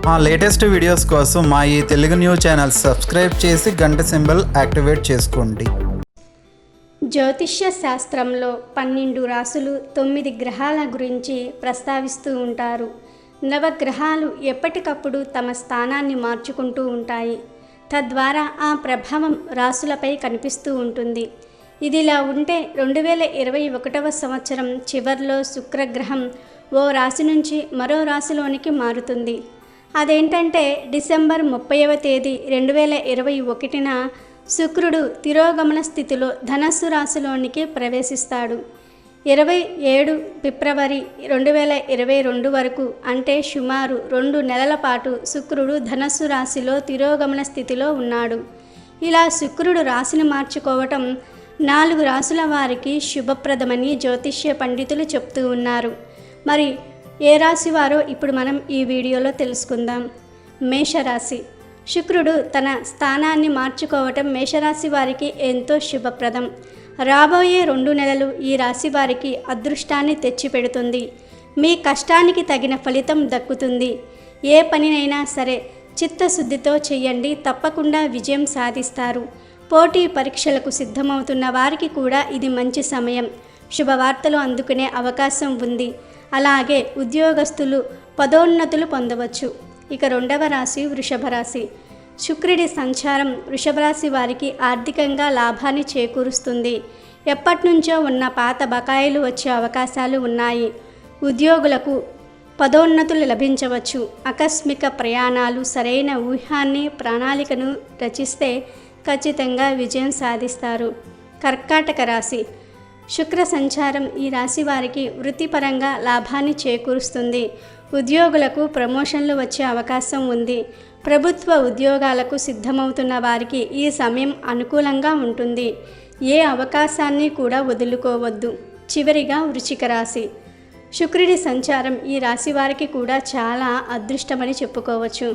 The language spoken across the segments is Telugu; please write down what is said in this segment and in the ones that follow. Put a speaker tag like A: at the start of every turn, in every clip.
A: మా లేటెస్ట్ వీడియోస్ కోసం మా ఈ తెలుగు న్యూస్ ఛానల్ సబ్స్క్రైబ్ చేసి గంట సింబల్ యాక్టివేట్ చేసుకోండి.
B: జ్యోతిష్య శాస్త్రంలో 12 రాసులు 9 గ్రహాల గురించి ప్రస్తావిస్తూ ఉంటారు. నవగ్రహాలు ఎప్పటికప్పుడు తమ స్థానాన్ని మార్చుకుంటూ ఉంటాయి. తద్వారా ఆ ప్రభావం రాసులపై కనిపిస్తూ ఉంటుంది. ఇదిలా ఉంటే 2021వ సంవత్సరం చివర్లో శుక్రగ్రహం ఓ రాశి నుంచి మరో రాశిలోనికి మారుతుంది. అదేంటంటే డిసెంబర్ 30వ తేదీ 2021న శుక్రుడు తిరోగమన స్థితిలో ధనస్సు రాశిలోనికి ప్రవేశిస్తాడు. 27 ఫిబ్రవరి 2022 వరకు అంటే సుమారు 2 నెలల పాటు శుక్రుడు ధనస్సు రాశిలో తిరోగమన స్థితిలో ఉన్నాడు. ఇలా శుక్రుడు రాశిని మార్చుకోవటం 4 రాశుల వారికి శుభప్రదమని జ్యోతిష్య పండితులు చెప్తూ ఉన్నారు. మరి ఏ రాశి వారో ఇప్పుడు మనం ఈ వీడియోలో తెలుసుకుందాం. మేషరాశి. శుక్రుడు తన స్థానాన్ని మార్చుకోవటం మేషరాశి వారికి ఎంతో శుభప్రదం. రాబోయే 2 నెలలు ఈ రాశి వారికి అదృష్టాన్ని తెచ్చిపెడుతుంది. మీ కష్టానికి తగిన ఫలితం దక్కుతుంది. ఏ పనినైనా సరే చిత్తశుద్ధితో చేయండి, తప్పకుండా విజయం సాధిస్తారు. పోటీ పరీక్షలకు సిద్ధమవుతున్న వారికి కూడా ఇది మంచి సమయం. శుభవార్తలు అందుకునే అవకాశం ఉంది. అలాగే ఉద్యోగస్తులు పదోన్నతులు పొందవచ్చు. ఇక 2వ రాశి వృషభ రాశి. శుక్రుడి సంచారం వృషభ రాశి వారికి ఆర్థికంగా లాభాన్ని చేకూరుస్తుంది. ఎప్పటినుంచో ఉన్న పాత బకాయిలు వచ్చే అవకాశాలు ఉన్నాయి. ఉద్యోగులకు పదోన్నతులు లభించవచ్చు. ఆకస్మిక ప్రయాణాలు, సరైన ఊహాన్ని ప్రణాళికను రచిస్తే ఖచ్చితంగా విజయం సాధిస్తారు. కర్కాటక రాశి. శుక్ర సంచారం ఈ రాశి వారికి వృత్తిపరంగా లాభాన్ని చేకూరుస్తుంది. ఉద్యోగులకు ప్రమోషన్లు వచ్చే అవకాశం ఉంది. ప్రభుత్వ ఉద్యోగాలకు సిద్ధమవుతున్న వారికి ఈ సమయం అనుకూలంగా ఉంటుంది. ఏ అవకాశాన్ని కూడా వదులుకోవద్దు. చివరిగా వృశ్చిక రాశి. శుక్రుడి సంచారం ఈ రాశి వారికి కూడా చాలా అదృష్టమని చెప్పుకోవచ్చు.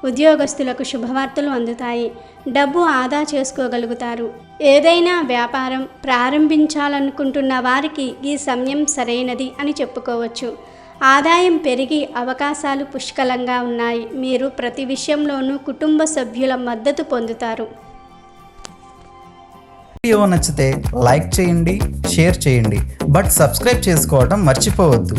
B: ఉద్యోగస్తులకు శుభవార్తలు అందుతాయి. డబ్బు ఆదా చేసుకోగలుగుతారు. ఏదైనా వ్యాపారం ప్రారంభించాలనుకుంటున్న వారికి ఈ సమయం సరైనది అని చెప్పుకోవచ్చు. ఆదాయం పెరిగి అవకాశాలు పుష్కలంగా ఉన్నాయి. మీరు ప్రతి విషయంలోనూ కుటుంబ సభ్యుల మద్దతు పొందుతారు.
A: వీడియో నచ్చితే లైక్ చేయండి, షేర్ చేయండి, బట్ సబ్స్క్రైబ్ చేసుకోవడం మర్చిపోవద్దు.